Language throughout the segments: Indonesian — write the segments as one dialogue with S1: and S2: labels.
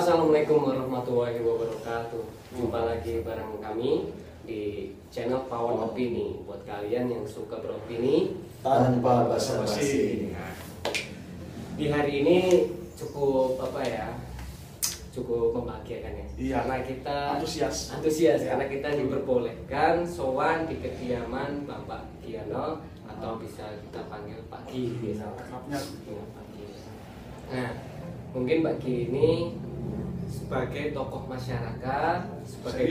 S1: Assalamualaikum warahmatullahi wabarakatuh. Jumpa lagi bareng kami di channel Pawon Opini. Buat kalian yang suka beropini
S2: tanpa basa-basi.
S1: Nah, di hari ini cukup cukup membahagiakan ya.
S2: Iya.
S1: Karena kita
S2: antusias
S1: karena kita diperbolehkan sowan di kediaman Bapak Giano atau bisa kita panggil Pak Gi biasa. Ya, Pak Gi. Nah, mungkin Pak Gi ini sebagai tokoh masyarakat, sebagai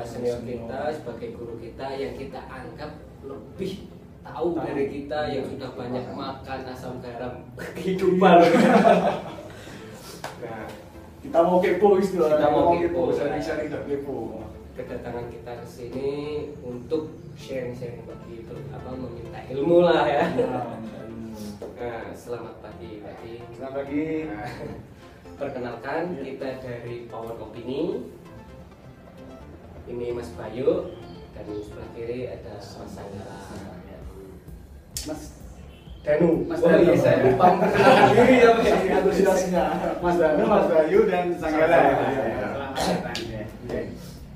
S1: senior kita, sebagai guru kita yang kita anggap lebih tahu dari kita yang sudah banyak makan asam garam kehidupan. Nah,
S2: kita mau kepo istilahnya.
S1: Kita mau kepo.
S2: Sering-sering udah kepo.
S1: Kedatangan kita ke sini untuk sharing-sharing bagi meminta ilmu lah ya. Nah, selamat pagi Pak Gi.
S2: Selamat pagi.
S1: Perkenalkan, kita dari Pawon Opini. Ini Mas Bayu dan sebelah kiri ada Mas Sanggala.
S2: Mas Danu,
S1: Mas Danu, saya lupa memperkenalkan diri ya Mas.
S2: Antusiasnya. Mas Danu, Mas Bayu dan Sanggala.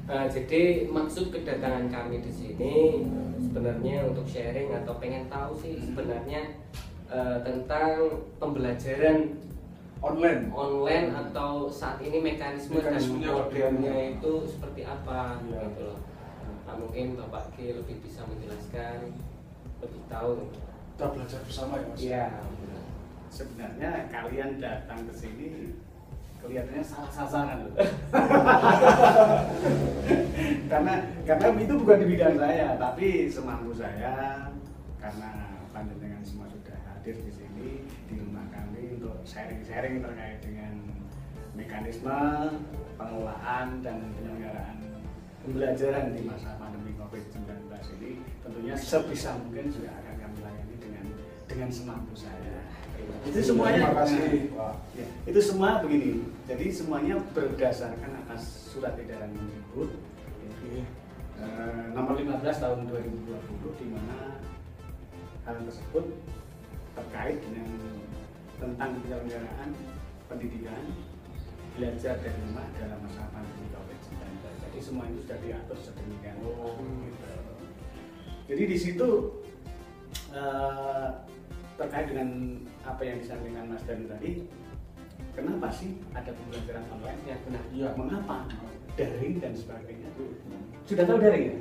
S1: Nah, jadi maksud kedatangan kami di sini sebenarnya untuk sharing atau pengen tahu sih sebenarnya tentang pembelajaran online atau saat ini mekanisme dan modelnya itu seperti apa gitu loh. Nah, mungkin Bapak Ki lebih bisa menjelaskan, lebih tahu.
S2: Kita belajar bersama ya Mas.
S1: Iya.
S3: Sebenarnya kalian datang ke sini kelihatannya salah sasaran loh. karena itu bukan di bidang saya, tapi semampu saya karena panjenengan semua sudah hadir di sini di rumah kami untuk sharing-sharing terkait dengan mekanisme pengelolaan dan penyelenggaraan pembelajaran di masa pandemi COVID-19 ini. Tentunya sebisa mungkin juga akan kami layani dengan semampu saya. Itu semuanya.
S2: Terima kasih.
S3: Ya, itu semua begini. Jadi semuanya berdasarkan atas surat edaran Mendikbud nomor 15 tahun 2020 di mana hal tersebut terkait dengan tentang penyelenggaraan pendidikan belajar dari rumah dalam masa pandemi COVID-19. Jadi semua itu sudah diatur sedemikian rupa. Gitu. Jadi di situ terkait dengan apa yang disampaikan Mas Danu tadi, kenapa sih ada pembelajaran online? Ya benar. Ya, mengapa? Daring dan sebagainya. Sudah tahu daring ya?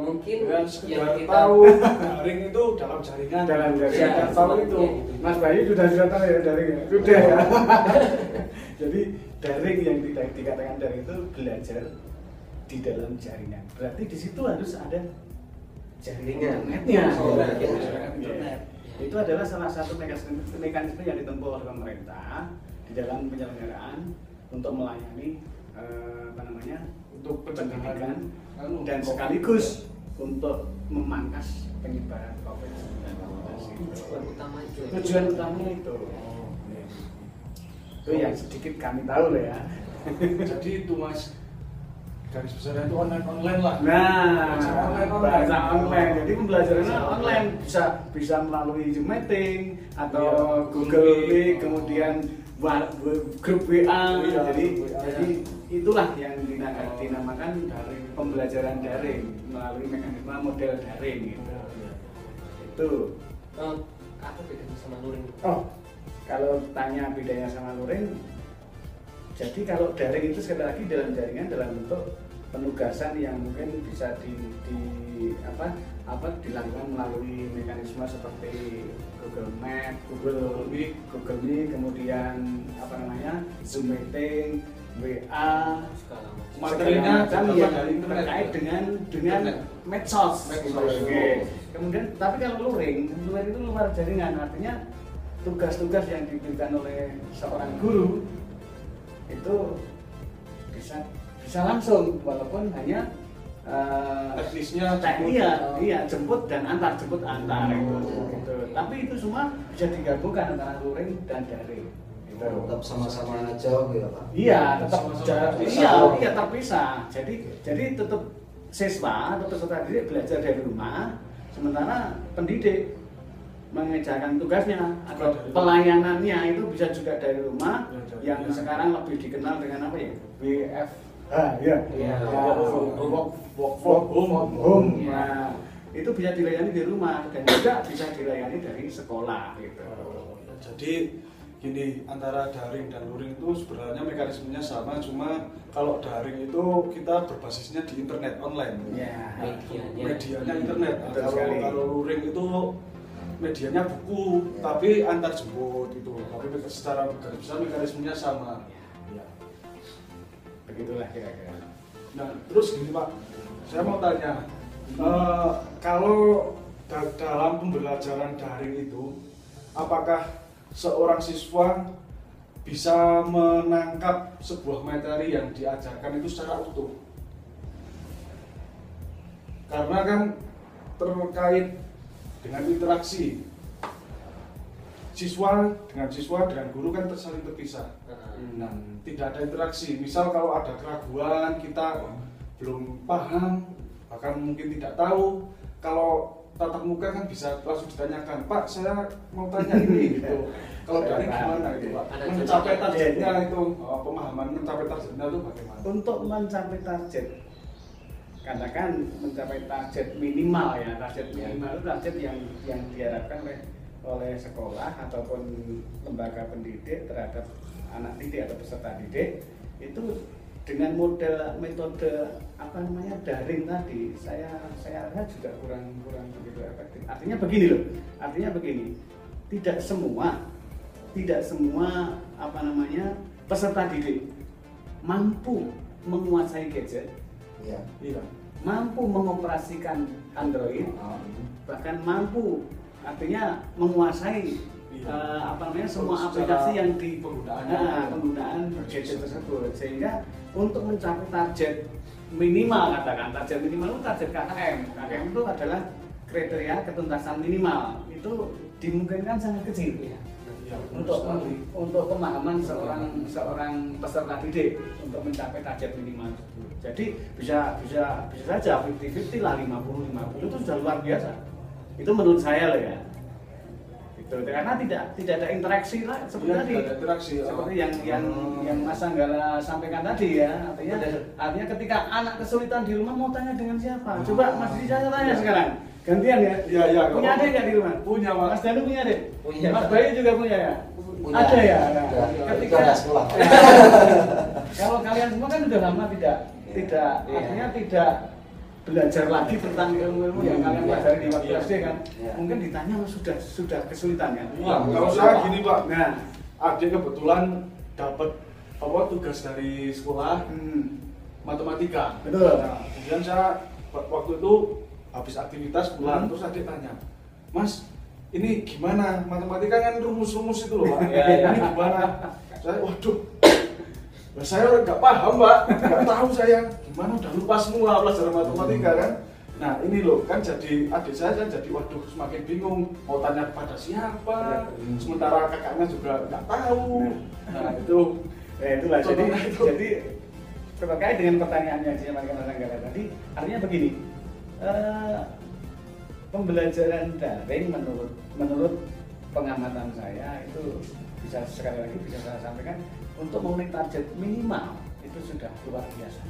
S1: Mungkin
S2: yang
S1: yang kita
S2: tahu daring itu dalam jaringan.
S3: Dalam jaringan.
S1: Ya,
S3: tahu itu. Mas Bayu sudah tahu ya daring ya? Sudah ya. Jadi daring yang dikatakan daring itu belajar di dalam jaringan. Berarti di situ harus ada jaringan internetnya. Internet. Itu adalah salah satu mekanisme yang ditempuh oleh pemerintah di dalam penyelenggaraan untuk melayani
S2: Untuk
S3: pendidikan dan sekaligus untuk memangkas penyebaran COVID-19.
S1: tujuan utama itu.
S3: Tujuan utamanya itu. Itu yang sedikit kami tahu loh ya.
S2: Jadi itu Mas, garis besarnya itu online lah.
S3: Nah, bahasa
S2: online.
S3: online. Jadi pembelajarannya online bisa melalui Zoom meeting atau Google Meet, kemudian grup WA. Jadi itulah yang dinamakan pembelajaran daring melalui mekanisme model daring gitu. Itu.
S1: Apa bedanya sama luring?
S3: Oh, kalau tanya bedanya sama luring, jadi kalau daring itu sekali lagi dalam jaringan dalam bentuk penugasan yang mungkin bisa dilakukan melalui mekanisme seperti Google Meet, Google Meet, kemudian Zoom meeting, WA,
S2: Materinya
S3: yang terkait dengan medsos. Oke. Kemudian tapi kalau luring itu luar jaringan, artinya tugas-tugas yang diberikan oleh seorang guru itu bisa langsung walaupun hanya
S2: teknisnya
S3: jemput dan antar itu gitu. Tapi itu semua bisa digabungkan antara luring dan daring gitu.
S4: Tetap sama-sama jauh ya Pak?
S3: Iya, tetap
S2: sama-sama
S3: terpisah. Jadi tetap siswa atau peserta didik belajar dari rumah, sementara pendidik mengerjakan tugasnya atau
S2: dari rumah.
S3: pelayanannya itu bisa juga dari rumah,
S2: Ya,
S3: yang
S2: ya.
S3: sekarang lebih dikenal dengan apa ya? WFH ya.
S1: Iya.
S2: Work from home.
S3: Ya. Nah, itu bisa dilayani di rumah dan juga bisa dilayani dari sekolah gitu.
S2: Jadi gini, antara daring dan luring itu sebenarnya mekanismenya sama, cuma kalau daring itu kita berbasisnya di internet online.
S3: Ya.
S2: Medianya internet. Nah,
S3: Betul sekali.
S2: kalau luring itu medianya buku, tapi antar jemput itu. Tapi secara garis besar mekanismenya sama. Ya.
S3: Begitulah kira-kira.
S2: Nah, terus gini Pak, saya mau tanya, kalau dalam pembelajaran daring itu, apakah seorang siswa bisa menangkap sebuah materi yang diajarkan itu secara utuh? Karena kan terkait dengan interaksi siswa dengan guru kan saling terpisah. Nah, tidak ada interaksi. Misal kalau ada keraguan, kita belum paham, bahkan mungkin tidak tahu. Kalau tatap muka kan bisa langsung ditanyakan, Pak, saya mau tanya ini gitu. Kalau daring gimana itu, Pak?
S1: Ada
S2: Mencapai
S1: contohnya.
S2: targetnya itu, pemahaman mencapai targetnya itu bagaimana?
S3: Untuk mencapai target, katakan mencapai target minimal ya, target minimal itu target yang diharapkan oleh sekolah ataupun lembaga pendidik terhadap anak didik atau peserta didik itu dengan metode apa namanya daring tadi saya rasa juga kurang begitu efektif. Artinya begini, tidak semua apa namanya peserta didik mampu menguasai gadget,
S2: Iya.
S3: mampu mengoperasikan Android, bahkan mampu artinya menguasai apa namanya semua
S2: Secara
S3: aplikasi yang di
S2: penggunaan
S3: gadget tersebut, sehingga untuk mencapai target minimal, katakan target minimal itu target KKM itu adalah kriteria ketuntasan minimal, itu dimungkinkan sangat kecil ya.
S2: Iya,
S3: untuk pemahaman seorang peserta didik untuk mencapai target minimal tersebut. Jadi bisa saja 50-50 lah, 50-50 itu sudah luar biasa. Itu menurut saya loh ya. Itu karena tidak ada interaksi lah seperti tadi. Seperti yang Mas Anggala sampaikan tadi ya. Artinya ketika anak kesulitan di rumah mau tanya dengan siapa? Coba Mas Didi saya tanya sekarang. Gantian ya?
S2: Iya.
S3: Punya adik nggak di rumah?
S2: Punya, Mas.
S3: Mas Danu punya adik?
S1: Punya.
S3: Mas Bayu juga punya ya?
S4: Punya.
S3: Ada ya? Nah,
S4: Itu ada sekolah.
S3: Kalau kalian semua kan sudah lama tidak artinya tidak belajar lagi tentang ilmu-ilmu yang kalian pelajari di waktu SD kan?
S4: Iya.
S3: Mungkin ditanya sudah kesulitan kan?
S2: Kalau saya gini Pak,
S3: Nah,
S2: adik kebetulan dapat tugas dari sekolah matematika.
S3: betul.
S2: Nah, kemudian saya waktu itu habis aktivitas pulang, terus adik tanya, Mas, ini gimana? Matematika kan rumus-rumus itu loh Pak.
S3: Iya.
S2: Ini gimana? Saya, waduh, saya nggak paham Pak, nggak tahu saya gimana, udah lupa semua pelajaran matematika kan. Nah ini loh, kan jadi adik saya kan jadi waduh semakin bingung mau tanya kepada siapa, sementara kakaknya juga nggak tahu. Nah itu
S3: Itulah
S2: contohnya itu.
S3: jadi terkait dengan pertanyaan yang disampaikan Mas Anggara tadi, artinya begini, pembelajaran daring menurut pengamatan saya itu bisa sekali lagi bisa saya sampaikan untuk memenuhi target minimal itu sudah luar biasa.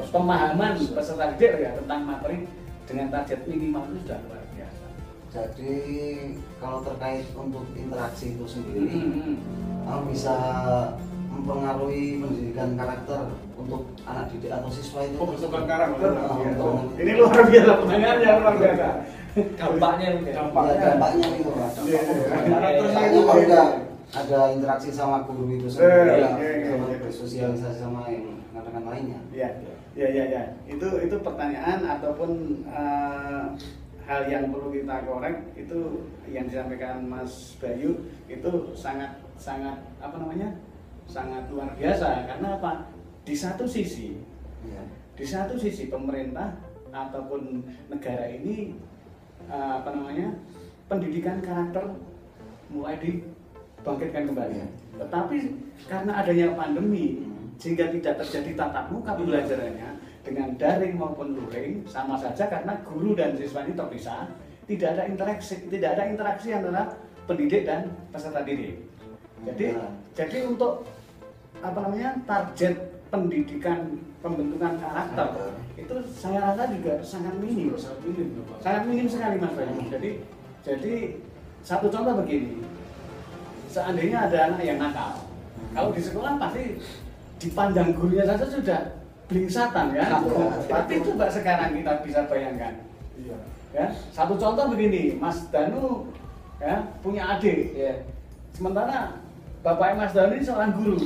S3: Pemahaman peserta didik ya tentang materi dengan target minimal itu sudah luar biasa.
S4: Jadi kalau terkait untuk interaksi itu sendiri, kamu bisa mempengaruhi pendidikan karakter untuk anak didik atau siswa itu.
S2: Pembentukan karakter.
S3: Ini luar biasa pertanyaannya, luar biasa.
S1: Dampaknya mungkin.
S4: Dampaknya itu Pak.
S3: Karakternya
S4: Misalnya
S3: itu
S4: kalau udah ada interaksi sama guru itu sendiri, sama
S3: iya.
S4: bersosialisasi sama yang rekan lainnya.
S3: Ya. Itu pertanyaan ataupun hal yang perlu kita korek itu yang disampaikan Mas Bayu itu sangat apa namanya? Sangat luar biasa karena apa? Di satu sisi pemerintah ataupun negara ini apa namanya? Pendidikan karakter mulai dibangkitkan kembali. Tetapi karena adanya pandemi sehingga tidak terjadi tatap muka pembelajarannya dengan daring maupun luring sama saja karena guru dan siswa ini terpisah. tidak ada interaksi antara pendidik dan peserta didik. Jadi untuk target pendidikan pembentukan karakter itu saya rasa juga sangat minim sekali Mas Bayu. Jadi satu contoh begini, seandainya ada anak yang nakal, kalau di sekolah pasti dipandang gurunya saja sudah blingsatan kan. Tapi coba sekarang kita bisa bayangkan, ya, satu contoh begini, Mas Danu ya punya adik, sementara bapaknya Mas Danu ini seorang guru,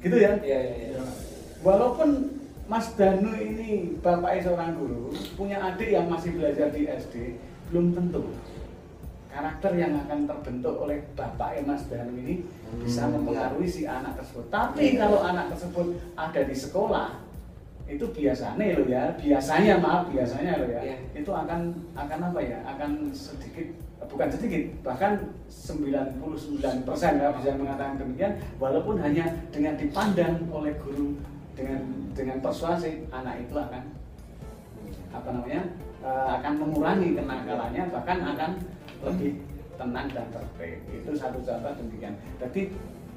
S3: gitu ya. Walaupun Mas Danu ini bapaknya seorang guru, punya adik yang masih belajar di SD, belum tentu karakter yang akan terbentuk oleh bapaknya Mas Danu ini bisa mempengaruhi si anak tersebut. Tapi kalau anak tersebut ada di sekolah, itu biasanya loh ya, itu akan akan sedikit, bukan sedikit, bahkan 99% ya bisa mengatakan demikian, walaupun hanya dengan dipandang oleh guru dengan persuasif, anak itu akan akan mengurangi kenakalannya, bahkan akan lebih tenang dan tertib. Itu satu contoh demikian.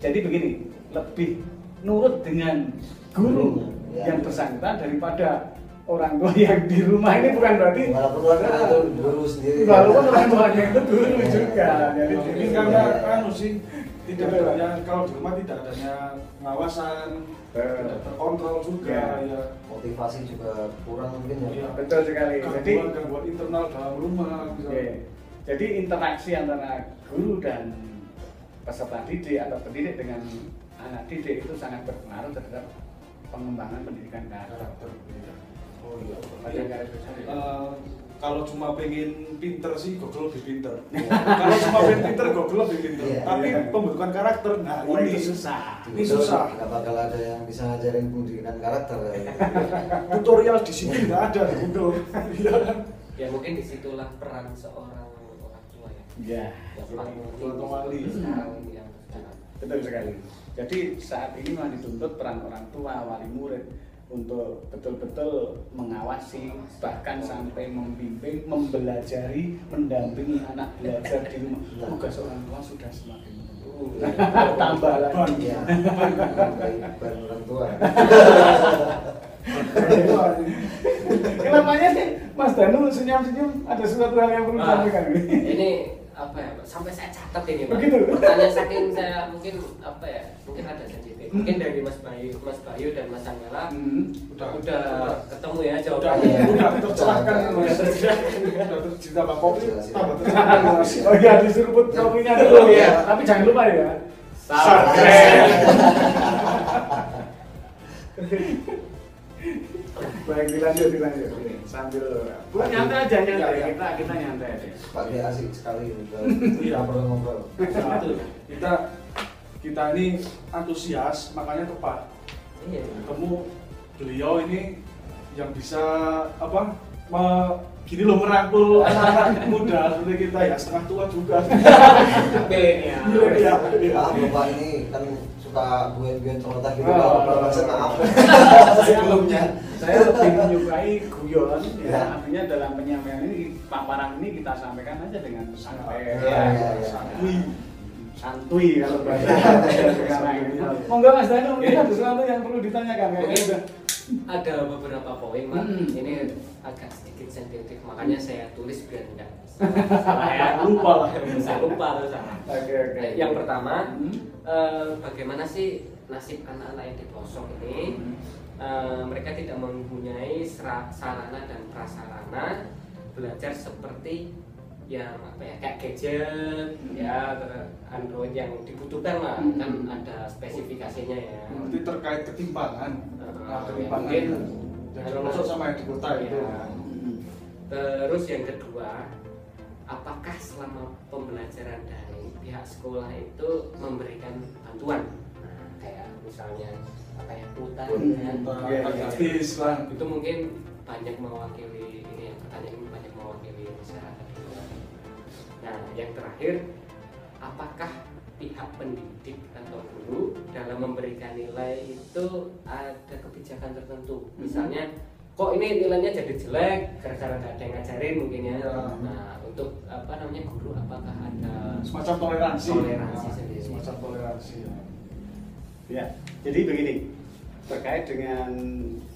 S3: Jadi begini, lebih nurut dengan guru yang bersangkutan daripada orang tua yang di rumah. Ini bukan berarti
S4: walaupun orang tua itu guru sendiri,
S3: walaupun orang tuanya itu guru juga. Jadi
S2: ini karena tidak adanya, kalau di rumah tidak adanya pengawasan, tidak terkontrol juga, ya.
S4: Motivasi juga kurang mungkin ya.
S3: Betul sekali. Jadi
S2: gangguan internal dalam rumah.
S3: Jadi interaksi antara guru dan peserta didik atau pendidik dengan anak didik itu sangat berpengaruh terhadap pengembangan pendidikan karakter.
S2: Oh iya. Kalau cuma pengen pinter sih Google lebih pinter. Kalau cuma pengen pinter Google lebih pinter. Tapi pembentukan karakter, nah ini susah. Ini susah.
S4: Nggak bakal ada yang bisa ngajarin pendidikan karakter.
S2: Tutorial di sini nggak ada di Google.
S1: Ya mungkin disitulah peran seorang orang tua ya.
S2: Wali.
S3: Betul sekali. Jadi saat ini memang dituntut peran orang tua, wali murid untuk betul-betul mengawasi, bahkan sampai membimbing, mempelajari, mendampingi anak belajar di rumah. Tugas orang tua sudah semakin tambah lagi.
S4: Ban orang tua.
S3: Kenapanya sih Mas Danu senyum-senyum, ada sesuatu hal yang perlu disampaikan?
S1: Ini apa ya, sampai saya catat ini Pak.
S3: Begitu.
S1: Pertanyaan saking saya mungkin ada sensitif. Mungkin dari Mas Bayu dan Mas Anggala udah ketemu ya jawabannya.
S2: Udah tercerahkan. Udah ditambah kopi, tambah tercerahkan.
S3: Oh iya, diseruput kopinya dulu ya. Tapi jangan lupa ya. Subscribe. Baik, dilanjut sambil nyantai aja, kita nyantai aja.
S4: Pagi asik sekali ngobrol.
S2: Kita ini antusias, makanya tepat ketemu beliau ini yang bisa gini loh, merangkul anak-anak muda seperti kita ya, setengah tua juga.
S4: Bapak ini kan suka gue cerita gitu, maaf sebelumnya.
S3: Saya lebih menyukai guyon, ya. Artinya dalam penyampaian ini, paparan ini kita sampaikan aja dengan santai, santuy kalau bahasa sekarang ini. Monggo Mas Danu, mungkin ada sesuatu yang perlu ditanyakan kayaknya.
S1: Ada beberapa poin, Mas. Ini agak sedikit sensitif, makanya saya tulis biar enggak salah.
S2: Lupa
S1: terus salah.
S3: Oke.
S1: Yang pertama, bagaimana sih nasib anak-anak yang di pelosok ini? Mereka tidak mempunyai sarana dan prasarana belajar seperti yang kayak gadget, Android yang dibutuhkan lah, kan ada spesifikasinya ya.
S2: Nanti terkait ketimpangan,
S1: mungkin
S2: masuk sama yang di kota itu.
S1: Terus yang kedua, apakah selama pembelajaran daring pihak sekolah itu memberikan bantuan? Kayak misalnya
S2: gratis lah.
S1: Itu mungkin banyak mewakili ini ya, pertanyaan ini banyak mewakili masyarakat. Nah, yang terakhir, apakah pihak pendidik atau guru dalam memberikan nilai itu ada kebijakan tertentu? Misalnya kok ini nilainya jadi jelek gara-gara nggak ada yang ngajarin mungkin ya.
S2: Ya.
S1: Nah untuk apa namanya guru apakah ada
S2: Semacam toleransi.
S1: Toleransi sendiri.
S2: Semacam toleransi. Ya.
S3: Ya, jadi begini, terkait dengan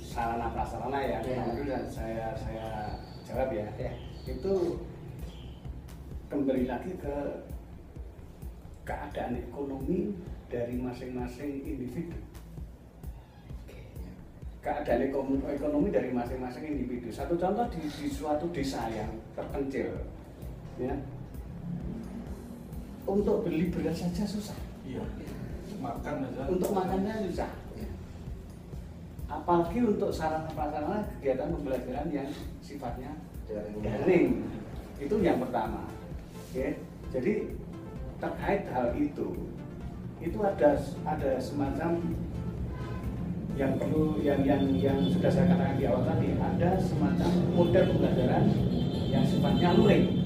S3: sarana prasarana ya,
S1: Ya.
S3: kemudian saya jawab ya, itu kembali lagi ke keadaan ekonomi dari masing-masing individu. Keadaan ekonomi dari masing-masing individu. Satu contoh di suatu desa yang terpencil, ya, untuk beli beras saja susah.
S2: Iya. Makan aja.
S3: Untuk makannya susah. Apalagi untuk sarana prasarana kegiatan pembelajaran yang sifatnya daring. Itu yang pertama. Oke. Jadi terkait hal itu ada semacam yang perlu yang sudah saya katakan di awal tadi, ada semacam model pembelajaran yang sifatnya luring.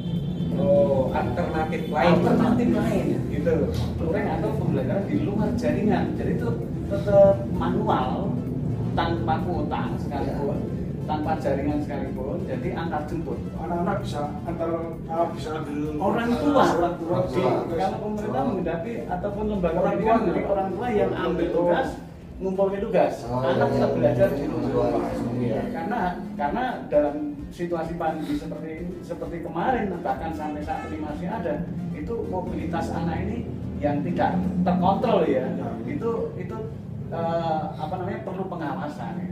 S1: alternatif
S3: Alternatif lain gitu. Luring atau pembelajaran di luar jaringan. Jadi itu tetap manual, tanpa kuota sekalipun, tanpa jaringan sekalipun. Jadi antar jemput.
S2: Anak-anak bisa ambil
S3: Orang tua.
S2: Di-
S3: Kalau pemerintah menghendaki ataupun lembaga
S2: Orang
S3: pendidikan
S2: tua
S3: menjadi orang tua yang ambil tugas, ngumpulin tugas, anak bisa belajar di rumah. Karena dalam situasi pandemi seperti kemarin, bahkan sampai saat ini masih ada, itu mobilitas anak ini yang tidak terkontrol ya, itu perlu pengawasan ya.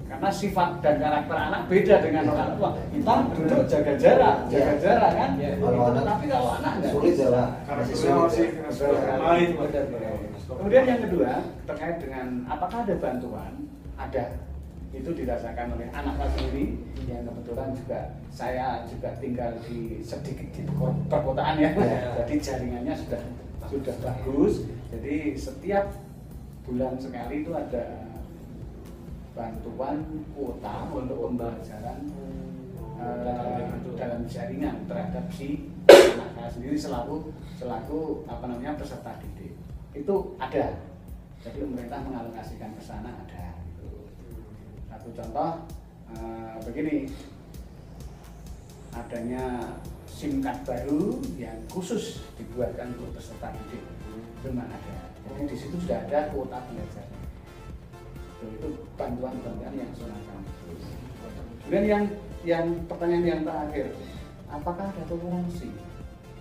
S3: Karena sifat dan karakter anak beda dengan orang tua. Kita duduk jaga jarak kan. Tapi kalau anak enggak
S4: sulit ya Pak.
S2: Karakternya masih main.
S3: Kemudian yang kedua terkait dengan apakah ada bantuan? Ada. Itu dirasakan oleh anak saya sendiri yang kebetulan saya juga tinggal sedikit di perkotaan ya. Jadi jaringannya sudah bagus. Jadi setiap bulan sekali itu ada bantuan kuota untuk pembelajaran dalam jaringan terhadap si anak saya sendiri selaku peserta didik. Itu ada. Jadi pemerintah mengalokasikan ke sana ada. Satu contoh begini, adanya SIM card baru yang khusus dibuatkan untuk peserta didik, memang ada. Jadi di situ sudah ada kuota belajar. Itu bantuan-bantuan yang semacam itu. Kemudian yang pertanyaan yang terakhir, apakah ada toleransi?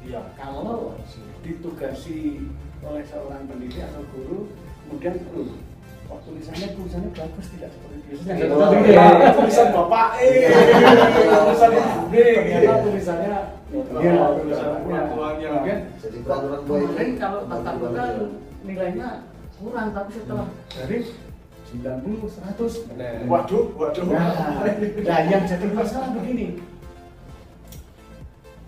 S2: Iya.
S3: Kalau ditugasi oleh seorang pendidik atau guru, kemudian tulisannya bagus, tidak seperti biasanya.
S2: Tulisan bapak tulisan B,
S3: ternyata tulisannya
S2: tulisan orang tuanya.
S4: Jadi peraturan tua
S3: Kemarin
S4: ini
S3: kalau tatap muka nilainya kurang, tapi setelah dari 90, 100.
S2: Waduh.
S3: Nah, yang jadi masalah begini,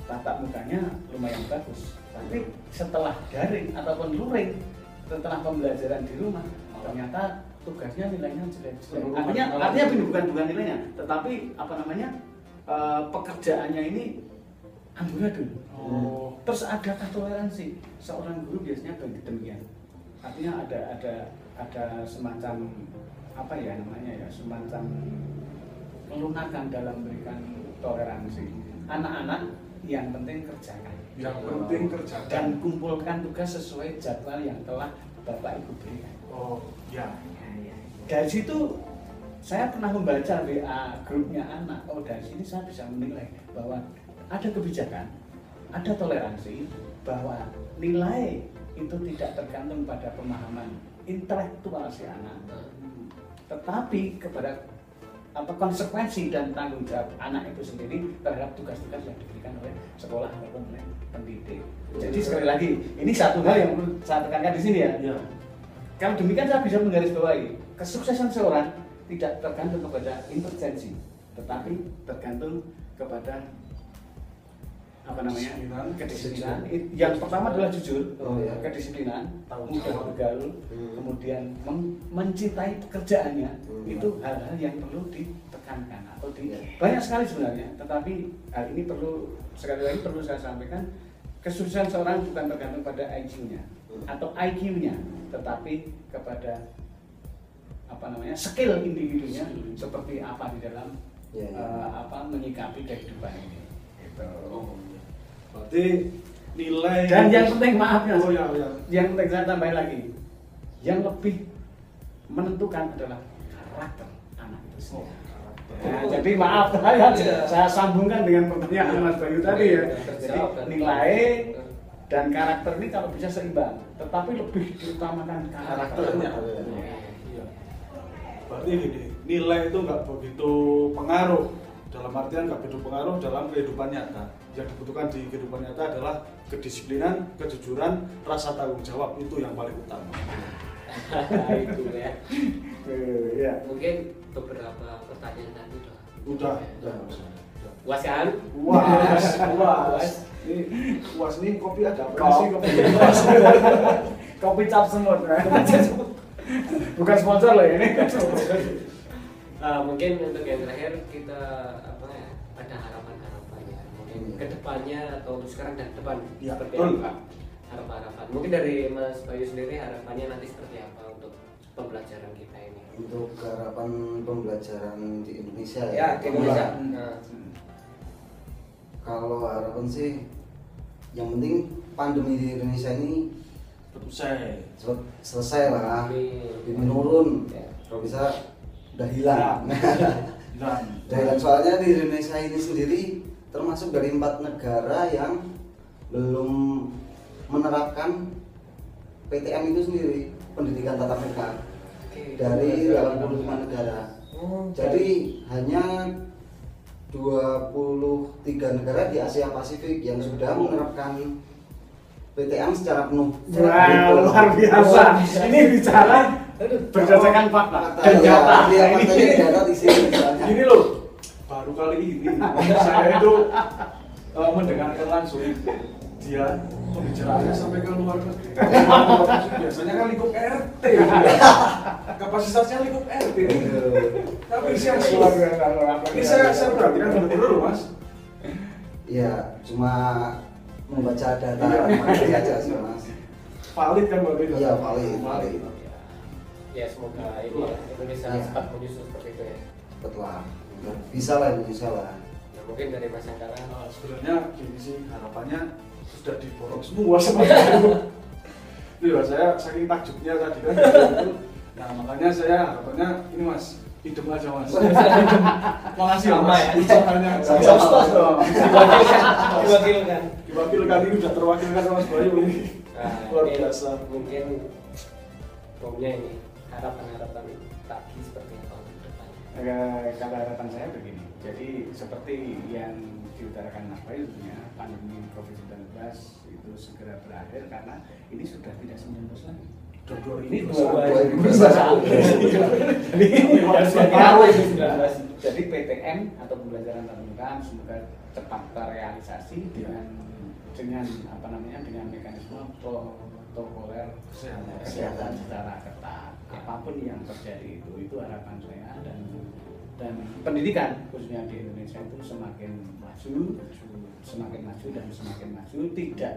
S3: tatap mukanya lumayan bagus, tapi setelah daring ataupun luring, setelah pembelajaran di rumah, ternyata tugasnya nilainya jelek. Artinya bukan nilainya, tetapi pekerjaannya ini amburadul. Terus adakah toleransi? Seorang guru biasanya demikian. Artinya ada semacam semacam kelunakan dalam memberikan toleransi. Anak-anak yang penting kerjakan.
S2: Yang penting kerjakan.
S3: Dan kumpulkan tugas sesuai jadwal yang telah Bapak Ibu berikan.
S2: Oh, ya.
S3: Dari situ saya pernah membaca WA grupnya anak. Oh, dari sini saya bisa menilai bahwa ada kebijakan, ada toleransi, bahwa nilai itu tidak tergantung pada pemahaman intelektual si anak, tetapi kepada konsekuensi dan tanggung jawab anak itu sendiri terhadap tugas-tugas yang diberikan oleh sekolah ataupun oleh pendidik. Jadi sekali lagi, ini satu hal yang perlu saya tekankan di sini ya. Kalau demikian saya bisa menggarisbawahi kesuksesan seorang tidak tergantung kepada intelijensi, tetapi tergantung kepada kedisiplinan. Yang pertama adalah jujur, kedisiplinan, mudah bergaul, kemudian mencintai pekerjaannya. Itu hal-hal yang perlu ditekankan atau banyak sekali sebenarnya. Tetapi hal ini sekali lagi perlu saya sampaikan, kesuksesan seorang bukan tergantung pada IQ-nya atau IQ-nya, tetapi kepada skill individunya seperti apa di dalam
S4: Ya, ya.
S3: menyikapi kehidupan ini. Gitu.
S2: Oh, berarti nilai
S3: Dan yang penting maaf ya,
S2: Oh, ya, ya.
S3: yang penting saya tambahin lagi, yang lebih menentukan adalah karakter anak itu sendiri. Nah, jadi maaf saya sambungkan dengan pertanyaan Mas Bayu tadi ya. Jadi nilai dan karakter ini kalau bisa seimbang, tetapi lebih diutamakan karakternya.
S2: Iya. Berarti gini, nilai itu nggak begitu pengaruh, dalam artian nggak begitu pengaruh dalam kehidupan nyata. Yang dibutuhkan di kehidupan nyata adalah kedisiplinan, kejujuran, rasa tanggung jawab, itu yang paling utama.
S1: Itu ya.
S3: Ya.
S1: Mungkin beberapa pertanyaan tadi
S2: Udah.
S1: puas kan?
S2: Puas. Ini puas nih, kopi ada apa sih kopi?
S3: Kopi cap semut. Bukan sponsor loh ini.
S1: Mungkin untuk yang terakhir kita ada harapan-harapan ya. Mungkin kedepannya atau untuk sekarang dan depan
S2: Ya,
S1: seperti
S2: betul.
S1: apa? Harapan. Mungkin dari Mas Bayu sendiri harapannya nanti seperti apa untuk pembelajaran kita ini?
S4: Untuk harapan pembelajaran di Indonesia
S1: Ya, di Indonesia.
S2: Nah.
S4: Kalau harapan sih yang penting pandemi di Indonesia ini
S2: Selesai.
S4: selesai lah,
S1: Amin.
S4: lebih menurun,
S1: Ya.
S4: kalau bisa udah hilang.
S2: Dan
S4: Soalnya di Indonesia ini sendiri termasuk dari 4 negara yang belum menerapkan PTM itu sendiri, pendidikan tatap muka,
S1: Oke.
S4: dari 85 negara.
S1: Oh,
S4: Jadi hanya 23 negara di Asia Pasifik yang sudah menerapkan PTM secara penuh.
S3: Wah, luar biasa. Ini bicara berdasarkan fakta dan data.
S4: Iya,
S3: Ini
S4: faktanya data di sini misalnya.
S2: gini loh, baru kali ini saya itu mendengarkan langsung dia pembicaraannya sampai ke luar negeri. Biasanya kan lingkup RT, kapasitasnya lingkup RT. Tapi
S3: luar biasa.
S2: ini saya perhatikan betul-betul loh Mas.
S4: Iya, cuma membaca data
S2: Iya.
S4: aja sih Mas.
S2: Valid kan berarti?
S4: Iya, valid.
S1: Ya semoga ini ya, Indonesia
S4: Ya.
S1: cepat menyusul seperti itu ya.
S4: Betul. Bisa lah Indonesia lah.
S1: Nah, mungkin dari Mas Angkara.
S2: Sebenarnya gini sih, harapannya sudah diborong semua sama itu. Iya, saya saking takjubnya tadi kan gitu. Nah makanya saya harapannya ini Mas, hidup aja Mas. Makasih ya
S1: Sama
S2: Mas,
S1: ya.
S2: usahanya.
S3: Sukses dong.
S1: Diwakilkan.
S2: Diwakilkan ini sudah terwakilkan sama Mas Bayu ini.
S1: Nah,
S2: Luar
S1: ini
S2: biasa.
S1: Mungkin umumnya ini harapan-harapan Taki seperti apa untuk depannya?
S3: Kalau harapan saya begini, jadi seperti yang diutarakan Mas Bayu tentunya pandemi COVID-19 itu segera berakhir karena ini sudah tidak 19 lagi. Ini 2021. Jadi PTM atau pembelajaran tatap muka semoga cepat terrealisasi dengan apa namanya, dengan mekanisme protokoler kesehatan secara ketat. Apapun yang terjadi itu harapan saya, dan pendidikan khususnya di Indonesia itu semakin maju dan semakin maju, tidak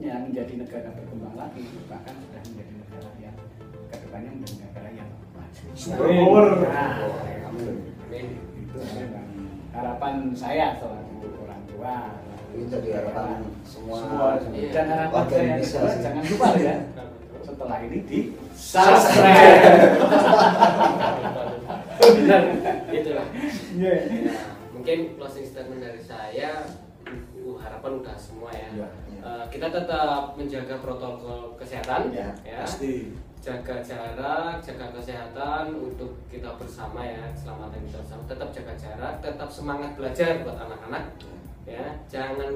S3: menjadi negara berkembang lagi, bahkan sudah menjadi negara yang kedepannya menjadi negara yang maju.
S2: Superpower.
S1: Amin.
S3: Itu harapan saya selaku orang tua.
S4: Ini jadi harapan semua
S3: Dan harapan
S4: warga
S3: saya
S4: Indonesia
S3: juga
S4: sih.
S3: jangan lupa ya, setelah ini di
S1: Subscribe. Benar, itulah.
S3: Iya.
S1: Nah, mungkin closing statement dari saya, harapan udah semua ya.
S2: Ya,
S1: Kita tetap menjaga protokol kesehatan,
S3: Ya,
S2: pasti.
S1: jaga jarak, jaga kesehatan untuk kita bersama ya, keselamatan kita bersama. Tetap jaga jarak, tetap semangat belajar buat anak-anak. Ya, jangan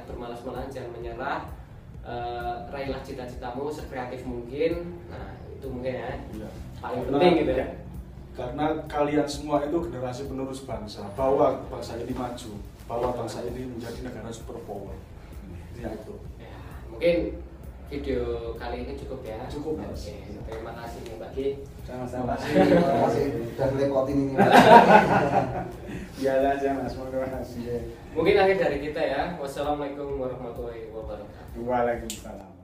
S1: bermalas-malasan, jangan menyerah. Raihlah cita-citamu sekreatif mungkin. Nah, itu mungkin ya.
S2: Iya.
S1: Paling
S2: Karena-
S1: penting gitu ya.
S2: Karena kalian semua itu generasi penerus bangsa, bawa bangsa ini maju, bawa bangsa ini menjadi negara superpower. Ya itu.
S1: Ya, mungkin video kali ini cukup ya.
S2: Cukup, Mas.
S1: Oke, terima kasih nih Mbak Ki.
S3: Sama-sama.
S4: Terima kasih udah ngelepotin ini.
S3: Biar aja Mas, terima kasih.
S1: Mungkin akhir dari kita ya. Wassalamualaikum warahmatullahi wabarakatuh.
S3: Waalaikumsalam.